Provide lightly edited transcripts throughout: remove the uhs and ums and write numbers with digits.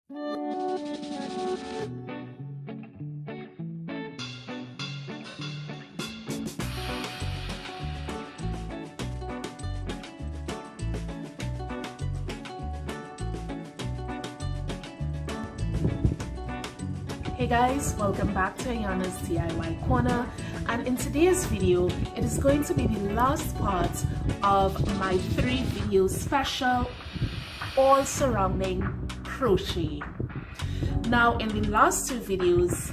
Hey guys, welcome back to Ayana's DIY Corner, and in today's video it is going to be the last part of my 3 video special all surrounding crochet. Now in the last 2 videos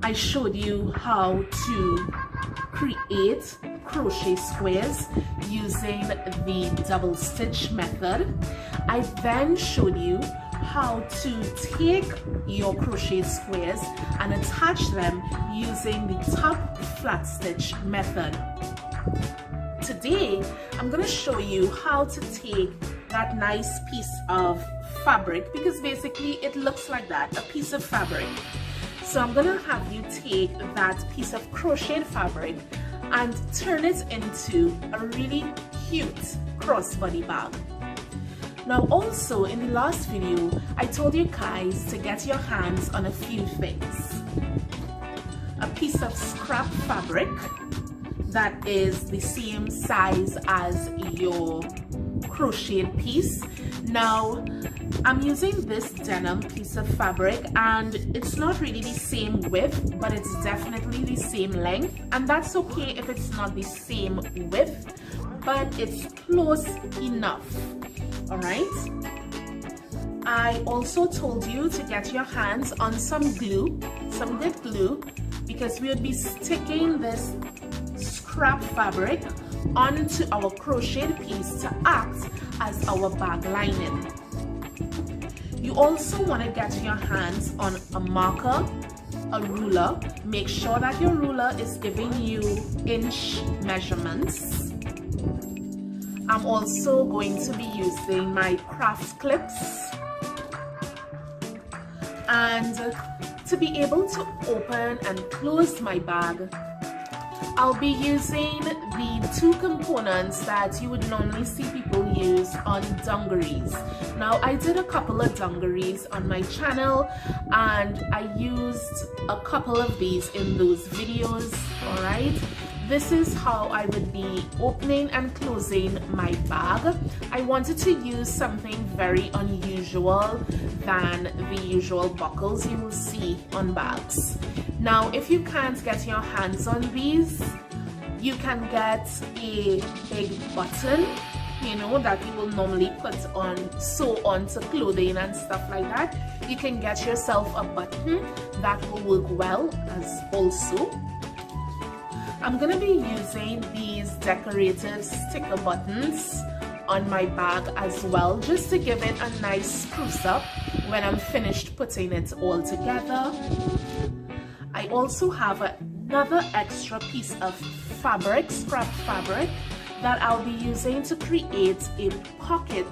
I showed you how to create crochet squares using the double stitch method. I then showed you how to take your crochet squares and attach them using the top flat stitch method. Today I'm going to show you how to take that nice piece of fabric, because basically it looks like that, a piece of fabric. So I'm going to have you take that piece of crocheted fabric and turn it into a really cute crossbody bag. Now also in the last video I told you guys to get your hands on a few things. A piece of scrap fabric that is the same size as your crocheted piece. Now I'm using this denim piece of fabric and it's not really the same width, but it's definitely the same length, and that's okay if it's not the same width, but it's close enough. Alright, I also told you to get your hands on some glue, some good glue, because we would be sticking this scrap fabric onto our crocheted piece to act as our bag lining. You also want to get your hands on a marker, a ruler. Make sure that your ruler is giving you inch measurements. I'm also going to be using my craft clips, and to be able to open and close my bag I'll be using the 2 components that you would normally see people use on dungarees. Now I did a couple of dungarees on my channel and I used a couple of these in those videos. Alright, this is how I would be opening and closing my bag. I wanted to use something very unusual than the usual buckles you will see on bags. Now if you can't get your hands on these, you can get a big button, you know, that you will normally put on, sew onto clothing and stuff like that. You can get yourself a button that will work well as also. I'm going to be using these decorative sticker buttons on my bag as well, just to give it a nice spruce up when I'm finished putting it all together. I also have another extra piece of fabric, scrap fabric, that I'll be using to create a pocket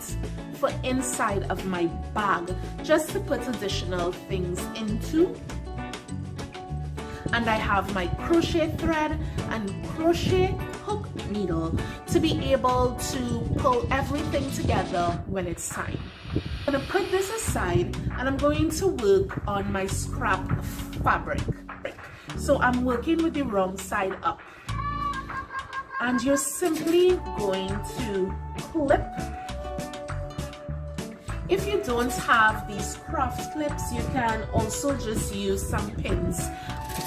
for inside of my bag, just to put additional things into. And I have my crochet thread and crochet hook needle to be able to pull everything together when it's time. I'm going to put this aside and I'm going to work on my scrap fabric. So I'm working with the wrong side up, and you're simply going to clip. If you don't have these craft clips, you can also just use some pins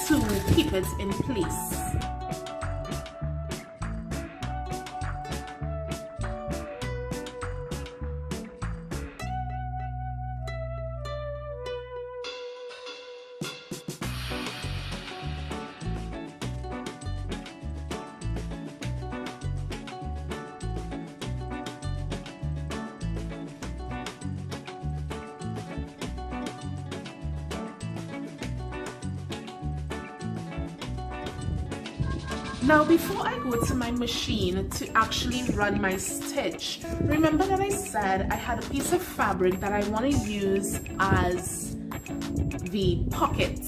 to keep it in place. Now before I go to my machine to actually run my stitch, remember that I said I had a piece of fabric that I want to use as the pocket.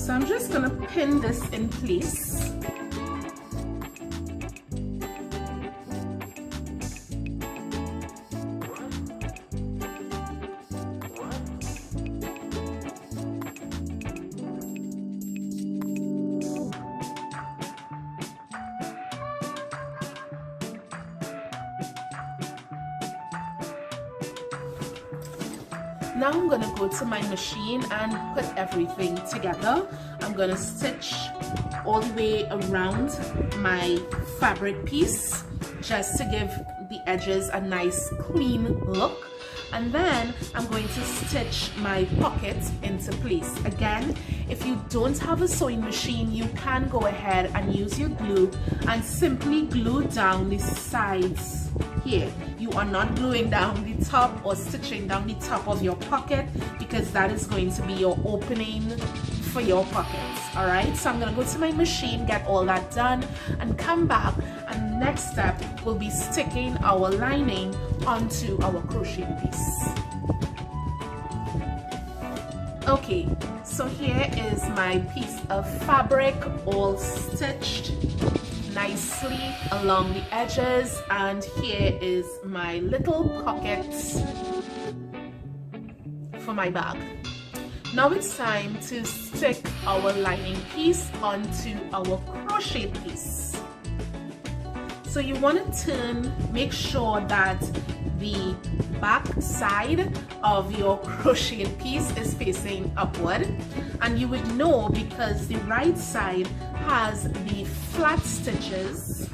So I'm just gonna pin this in place. Now I'm gonna go to my machine and put everything together. I'm gonna stitch all the way around my fabric piece just to give the edges a nice clean look. And then I'm going to stitch my pocket into place. Again, if you don't have a sewing machine, you can go ahead and use your glue and simply glue down the sides here. You are not gluing down the top or stitching down the top of your pocket, because that is going to be your opening for your pockets. All right, so I'm gonna go to my machine, get all that done, and come back, and next step will be sticking our lining onto our crochet piece. Okay, so here is my piece of fabric all stitched nicely along the edges, and here is my little pockets for my bag. Now it's time to stick our lining piece onto our crochet piece. So you want to make sure that the back side of your crochet piece is facing upward, and you would know because the right side has the flat stitches,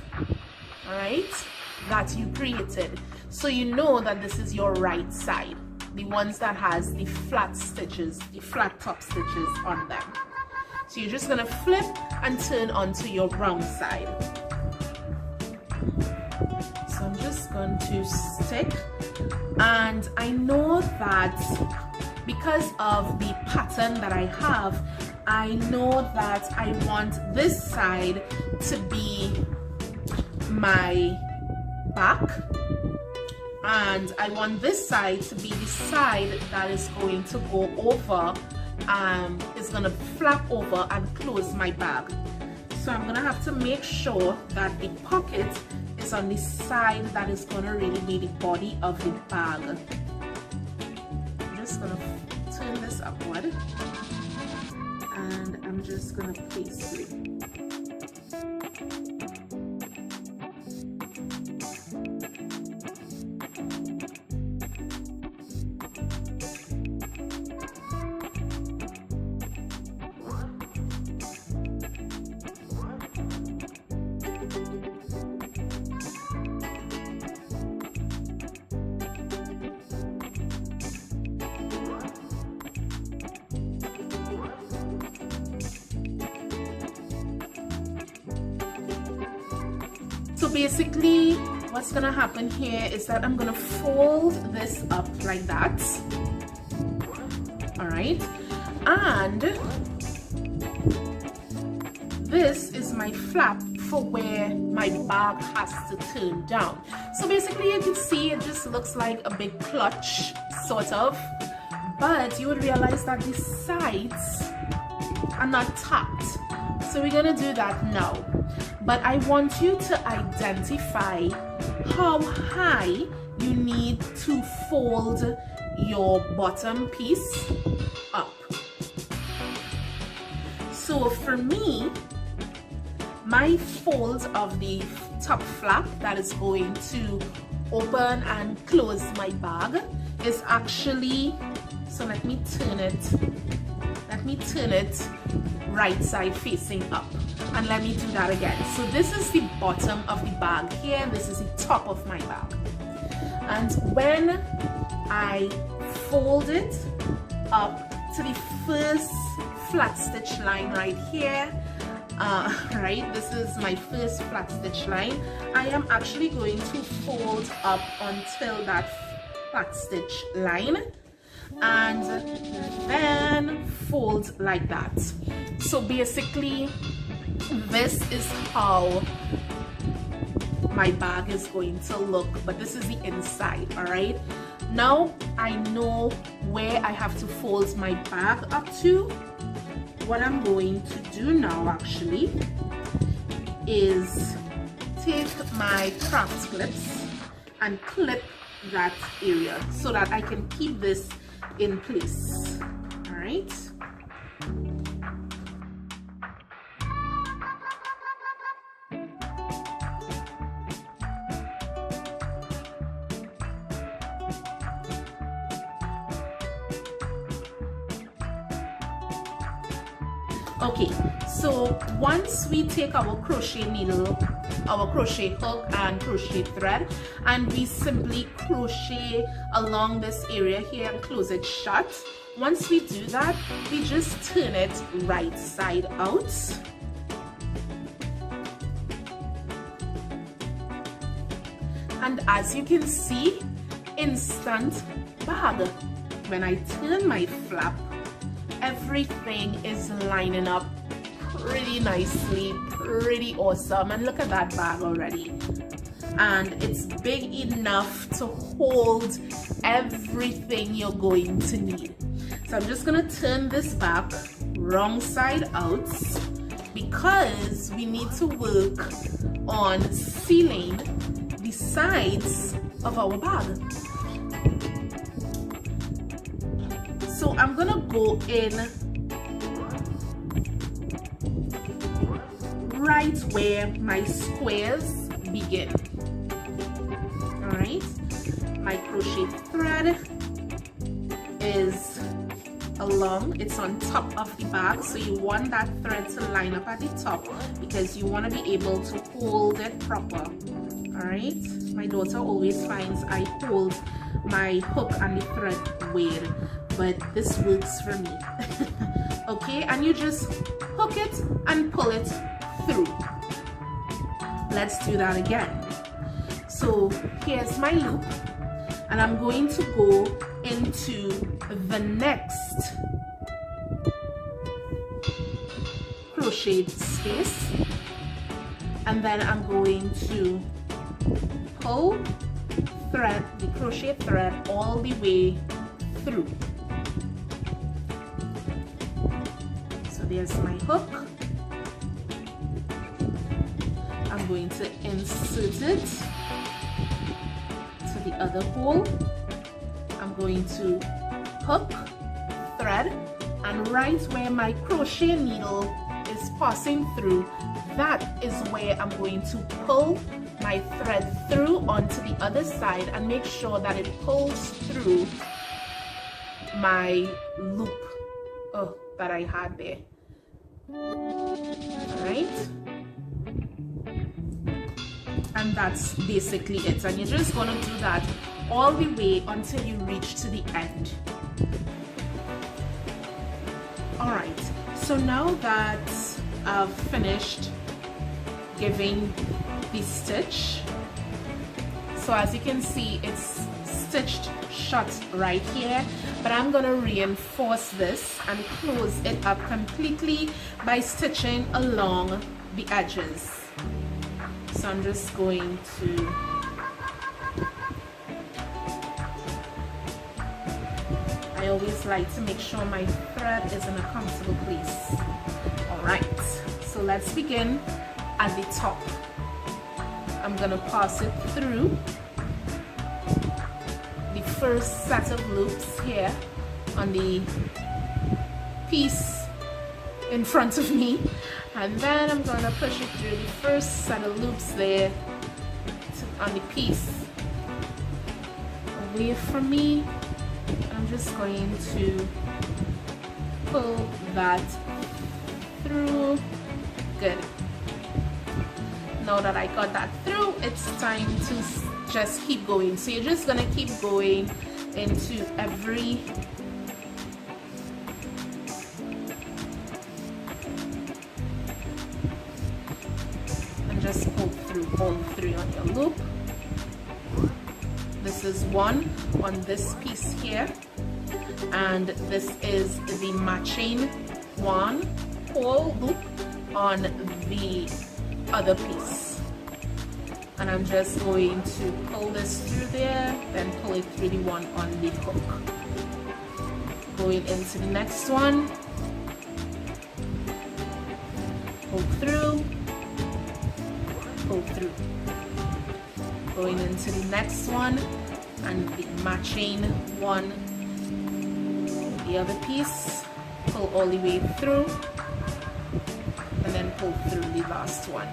all right, that you created. So you know that this is your right side, the ones that has the flat stitches, the flat top stitches on them. So you're just gonna flip and turn onto your brown side. So I'm just going to stick, and I know that because of the pattern that I have, I know that I want this side to be my back, and I want this side to be the side that is going to go over, is going to flap over and close my bag. So I'm going to have to make sure that the pocket is on the side that is going to really be the body of the bag. I'm just going to turn this upward, and I'm just going to place it. So basically what's gonna happen here is that I'm gonna fold this up like that, all right, and this is my flap for where my bag has to turn down. So basically you can see it just looks like a big clutch sort of, but you would realize that the sides are not tapped. So we're gonna do that now. But I want you to identify how high you need to fold your bottom piece up. So for me, my fold of the top flap that is going to open and close my bag is actually, so let me turn it right side facing up, and let me do that again. So this is the bottom of the bag here, this is the top of my bag, and when I fold it up to the first flat stitch line right here, right, this is my first flat stitch line, I am actually going to fold up until that flat stitch line, and then fold like that. So basically this is how my bag is going to look, but this is the inside. All right, now I know where I have to fold my bag up to what I'm going to do now actually is take my craft clips and clip that area so that I can keep this in place. All right. Okay, so once we take our crochet needle, our crochet hook and crochet thread, and we simply crochet along this area here and close it shut. Once we do that, we just turn it right side out. And as you can see, instant bag. When I turn my flap, everything is lining up pretty nicely, pretty awesome. And look at that bag already. And it's big enough to hold everything you're going to need. So I'm just gonna turn this back wrong side out because we need to work on sealing the sides of our bag. So I'm gonna go in right where my squares begin. All right, my crochet thread is along, it's on top of the bag, so you want that thread to line up at the top because you want to be able to hold it proper. All right, my daughter always finds I hold my hook and the thread weird, but this works for me. Okay, and you just hook it and pull it through. Let's do that again. So here's my loop, and I'm going to go into the next crocheted space, and then I'm going to pull thread, the crochet thread, all the way through. So there's my hook. I'm going to insert it to the other hole. I'm going to hook, thread, and right where my crochet needle is passing through, that is where I'm going to pull my thread through onto the other side and make sure that it pulls through my loop that I had there. Alright, and that's basically it, and you're just going to do that all the way until you reach to the end. Alright, so now that I've finished giving the stitch, so as you can see, it's stitched shut right here, but I'm going to reinforce this and close it up completely by stitching along the edges. So I'm just going to I always like to make sure my thread is in a comfortable place. Alright, so let's begin at the top. I'm going to pass it through the first set of loops here on the piece in front of me, and then I'm going to push it through the first set of loops there on the piece away from me. I'm just going to pull that through. Good. Now that I got that through, it's time to just keep going. So you're just gonna keep going into every and just pull through all three on your loop. This is one on this piece here, and this is the matching one whole loop on the other piece, and I'm just going to pull this through there, then pull it through the one on the hook. Going into the next one, pull through, pull through. Going into the next one and the matching one, the other piece, pull all the way through, and then pull through the last one.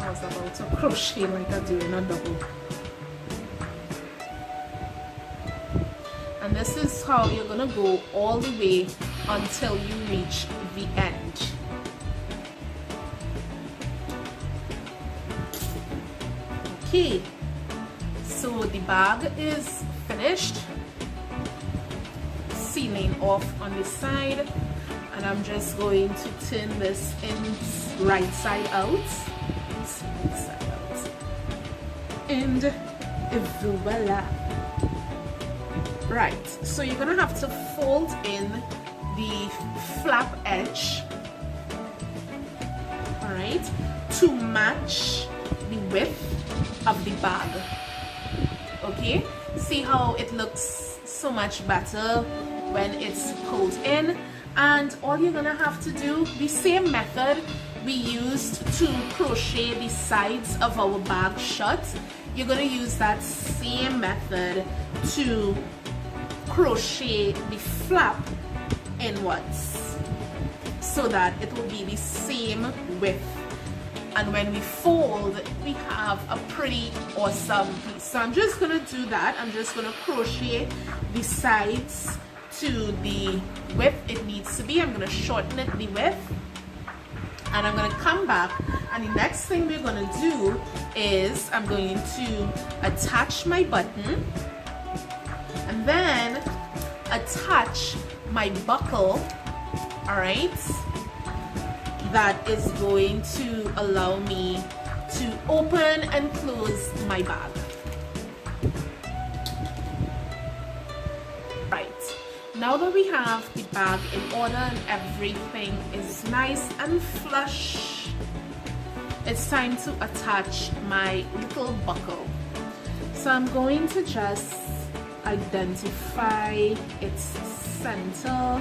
I was about to crochet like I do in a double. And this is how you're gonna go all the way until you reach the end. Okay, so the bag is finished. Sealing off on the side, and I'm just going to turn this in right side out. And voila. Right, so you're gonna have to fold in the flap edge, all right, to match the width of the bag. Okay, see how it looks so much better when it's pulled in. And all you're gonna have to do, the same method we used to crochet the sides of our bag shut, you're gonna use that same method to crochet the flap inwards so that it will be the same width, and when we fold we have a pretty awesome piece. So I'm just gonna do that. I'm just gonna crochet the sides to the width it needs to be. I'm gonna shorten it the width, and I'm gonna come back, and the next thing we're gonna do is I'm going to attach my button and then attach my buckle, all right, that is going to allow me to open and close my bag. Right, now that we have the bag in order and everything is nice and flush, it's time to attach my little buckle. So I'm going to just identify its center,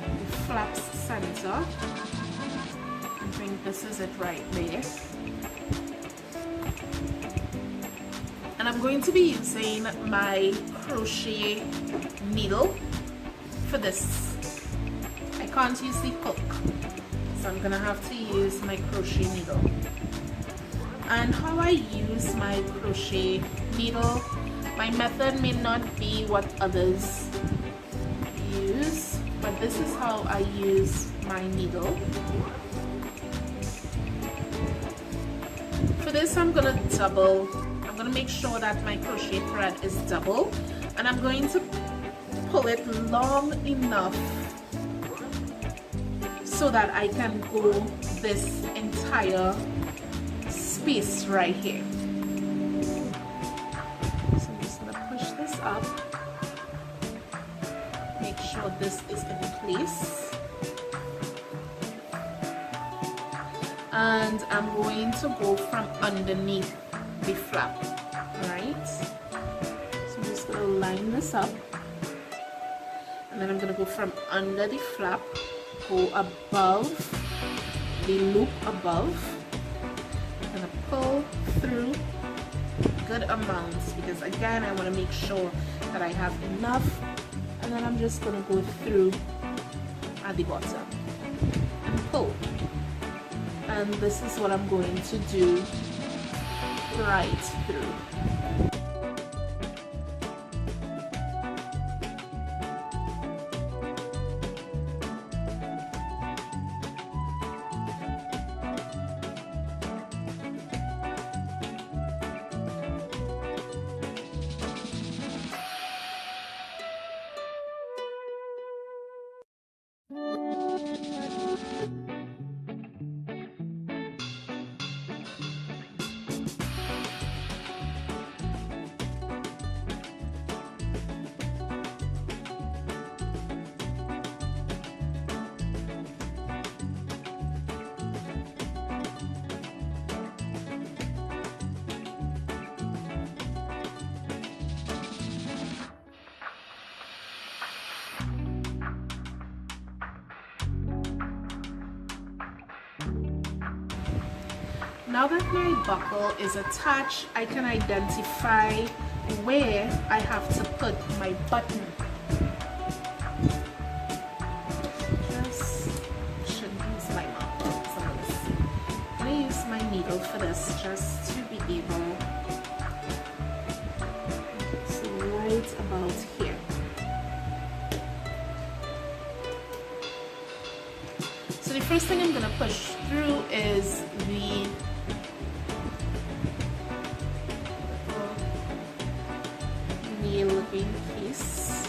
the flap's center. I think this is it right there. And I'm going to be using my crochet needle for this. I can't use the hook, so I'm gonna have to use my crochet needle. And how I use my crochet needle, my method may not be what others use, but this is how I use my needle. For this I'm gonna make sure that my crochet thread is double, and I'm going to pull it long enough so that I can go this entire space right here. So I'm just gonna push this up, make sure this is in place, and I'm going to go from underneath the flap. Alright, so I'm just gonna line this up, and then I'm gonna go from under the flap, go above the loop above, gonna pull through good amounts, because again I want to make sure that I have enough, and then I'm just gonna go through at the bottom and pull, and this is what I'm going to do right through. Now that my buckle is attached, I can identify where I have to put my button. Just shouldn't use my marker. So I'm going to use my needle for this just to be able to right about here. So the first thing I'm going to push through is the nail looking piece.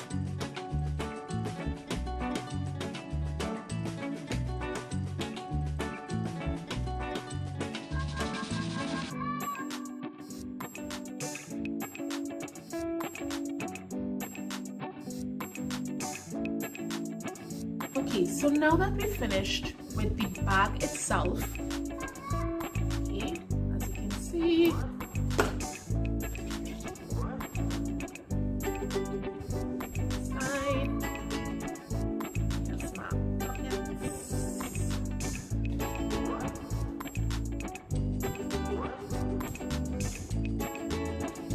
Okay, so now that we've finished with the bag itself, okay, as you can see, side, yes ma'am,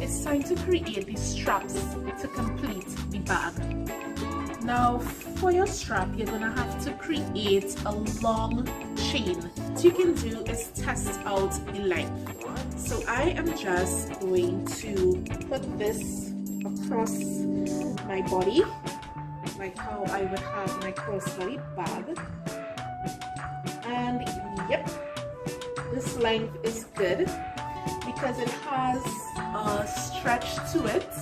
it's time to create the straps to complete the bag. Now for your strap, you're gonna have to create a long chain. What you can do is test out the length. So I am just going to put this across my body, like how I would have my crossbody bag. And yep, this length is good because it has a stretch to it.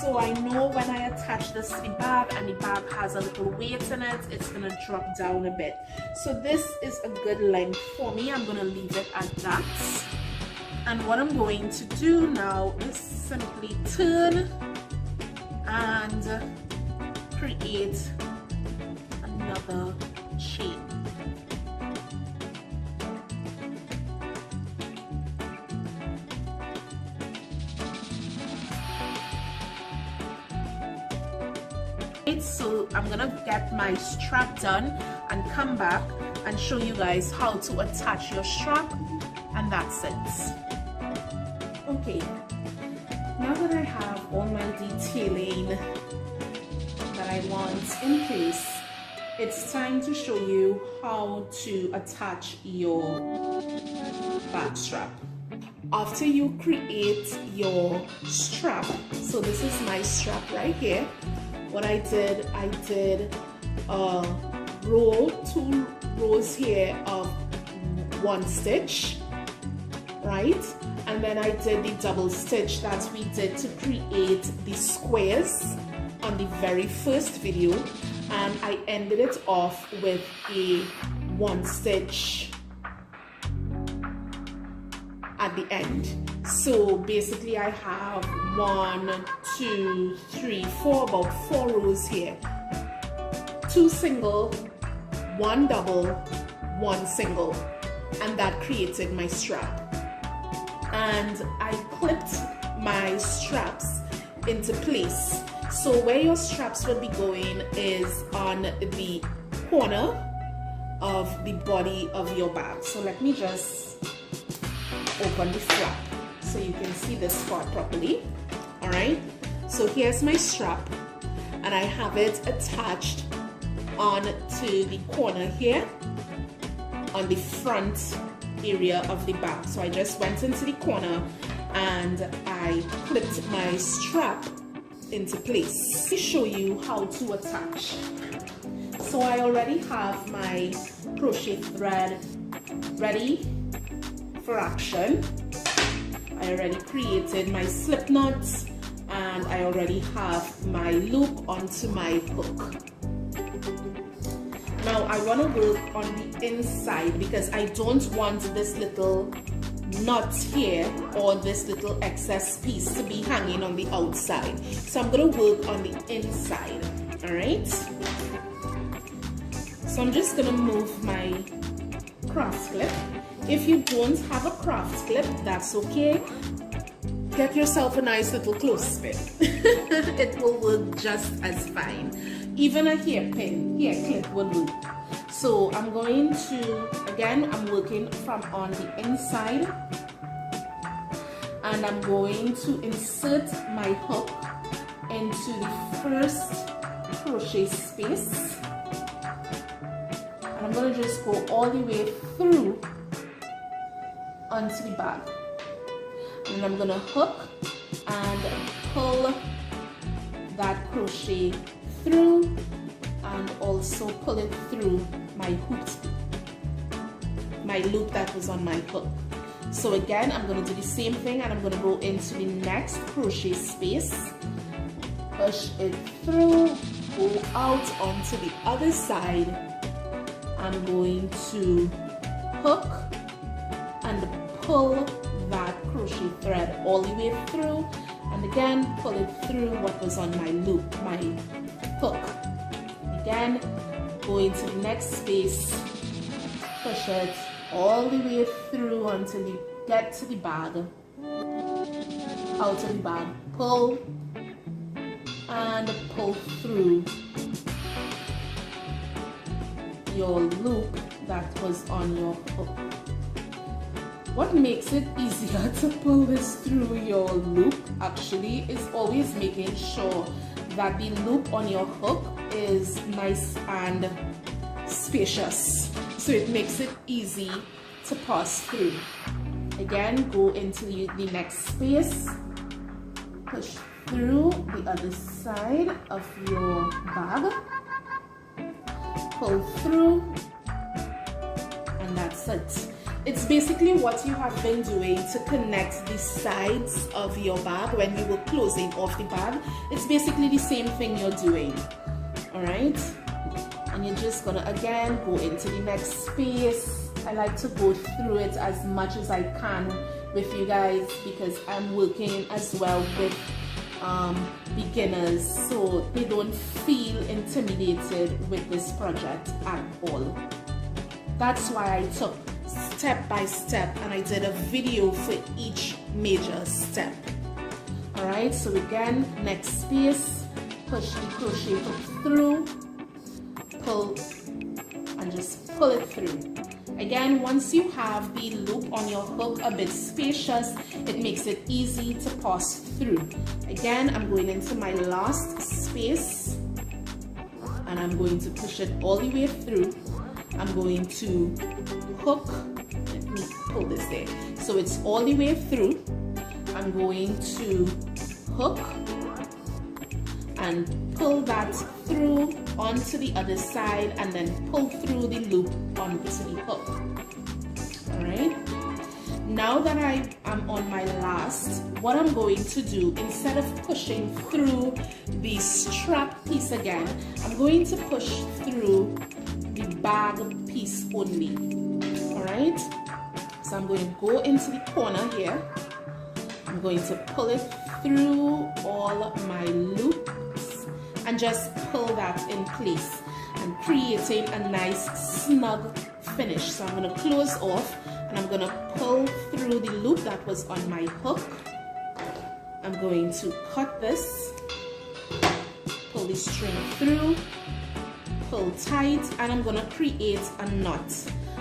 So I know when I attach this to the bag and the bag has a little weight in it, it's gonna drop down a bit. So this is a good length for me. I'm gonna leave it at that. And what I'm going to do now is simply turn and create another chain. So I'm gonna get my strap done and come back and show you guys how to attach your strap, and that's it. Okay, now that I have all my detailing that I want in place, it's time to show you how to attach your back strap. After you create your strap, so this is my strap right here. What I did two rows here of 1 stitch, right? And then I did the double stitch that we did to create the squares on the very first video, and I ended it off with a 1 stitch at the end. So basically I have 1, 2, 3, 4, about 4 rows here. 2 single, 1 double, 1 single, and that created my strap. And I clipped my straps into place. So where your straps will be going is on the corner of the body of your bag. So let me just open the flap so you can see this part properly. All right, so here's my strap, and I have it attached on to the corner here on the front area of the bag. So I just went into the corner and I clipped my strap into place. Let me show you how to attach. So I already have my crochet thread ready for action. I already created my slip knots, and I already have my loop onto my hook. Now I want to work on the inside because I don't want this little knot here or this little excess piece to be hanging on the outside. So I'm going to work on the inside. All right, so I'm just going to move my craft clip. If you don't have a craft clip, that's okay. Get yourself a nice little clothespin. It will work just as fine. Even a hairpin, hair clip will work. So I'm going to, again, I'm working from on the inside, and I'm going to insert my hook into the first crochet space, and I'm going to just go all the way through onto the bag, and I'm going to hook and pull that crochet through, and also pull it through my loop that was on my hook. So again, I'm going to do the same thing, and I'm going to go into the next crochet space, push it through, go out onto the other side. I'm going to hook and pull that crochet thread all the way through, and again pull it through what was on my loop, my hook. Again, go into the next space, push it all the way through until you get to the bag, out of the bag, pull and pull through your loop that was on your hook. What makes it easier to pull this through your loop actually is always making sure that the loop on your hook is nice and spacious, so it makes it easy to pass through. Again, go into the next space, push through the other side of your bag, pull through, and that's it. It's basically what you have been doing to connect the sides of your bag when you were closing off the bag. It's basically the same thing you're doing, all right? And you're just gonna again go into the next space. I like to go through it as much as I can with you guys because I'm working as well with beginners, so they don't feel intimidated with this project at all. That's why I took step by step and I did a video for each major step. All right, so again, next space, push the crochet hook through, pull, and just pull it through. Again, once you have the loop on your hook a bit spacious, it makes it easy to pass through. Again, I'm going into my last space and I'm going to push it all the way through. I'm going to hook, let me pull this there, so it's all the way through. I'm going to hook and pull that through onto the other side and then pull through the loop onto the hook. All right, now that I am on my last, what I'm going to do, instead of pushing through the strap piece again, I'm going to push through the bag piece only. All right, so I'm going to go into the corner here. I'm going to pull it through all my loops and just pull that in place and creating a nice snug finish. So I'm going to close off and I'm going to pull through the loop that was on my hook. I'm going to cut this, pull the string through, pull tight, and I'm going to create a knot.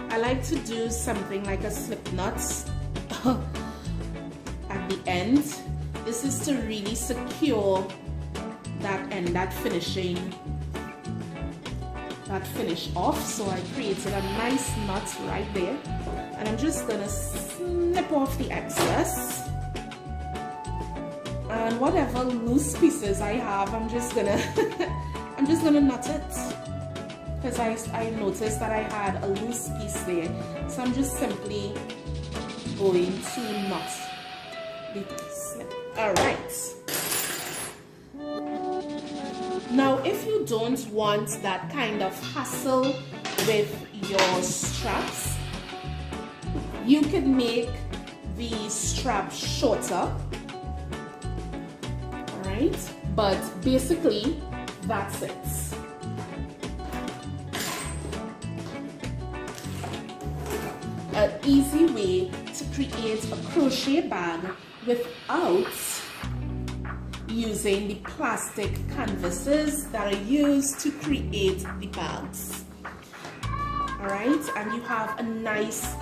I like to do something like a slip knot at the end. This is to really secure that end, that finish off. So I created a nice knot right there, and I'm just gonna snip off the excess, and whatever loose pieces I have, I'm just gonna knot it, because I noticed that I had a loose piece there, so I'm just simply going to knot the snip. All right. Now, if you don't want that kind of hassle with your straps, you can make the strap shorter, all right? But basically, that's it. An easy way to create a crochet bag without using the plastic canvases that are used to create the bags. all right, and you have a nice,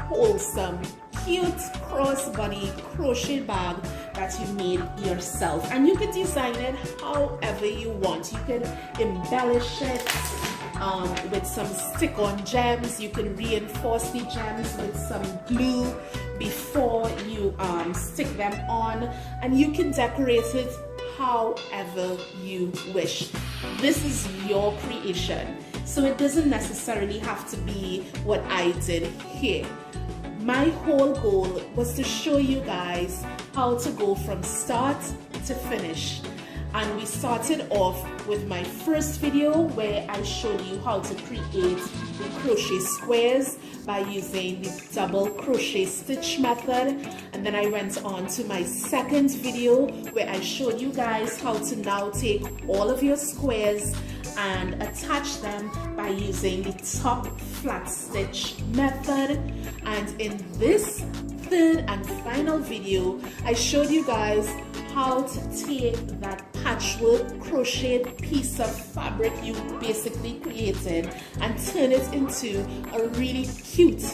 wholesome, cute crossbody crochet bag that you made yourself. And you can design it however you want. You can embellish it with some stick-on gems. You can reinforce the gems with some glue before you stick them on, and you can decorate it however you wish. This is your creation, so it doesn't necessarily have to be what I did here. My whole goal was to show you guys how to go from start to finish. And we started off with my first video where I showed you how to create the crochet squares by using the double crochet stitch method. And then I went on to my second video where I showed you guys how to now take all of your squares and attach them by using the top flat stitch method. And in this third and final video, I showed you guys how to take that patchwork crocheted piece of fabric you basically created and turn it into a really cute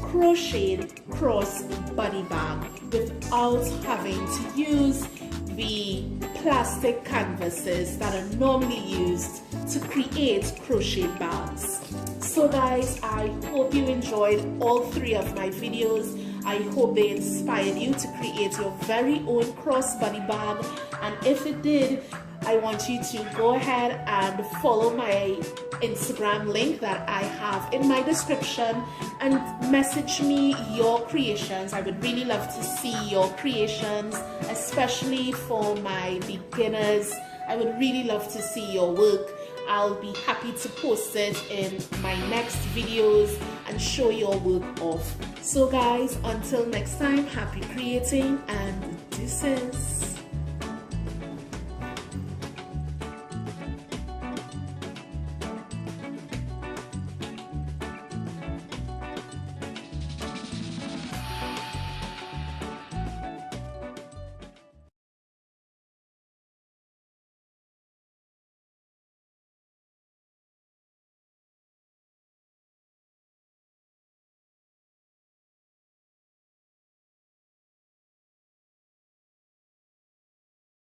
crocheted cross body bag without having to use the plastic canvases that are normally used to create crochet bags. So guys, I hope you enjoyed all three of my videos. I hope they inspired you to create your very own crossbody bag, and if it did, I want you to go ahead and follow my Instagram link that I have in my description and message me your creations. I would really love to see your creations, especially for my beginners. I would really love to see your work. I'll be happy to post it in my next videos and show your work off. So guys, until next time, happy creating and deuces.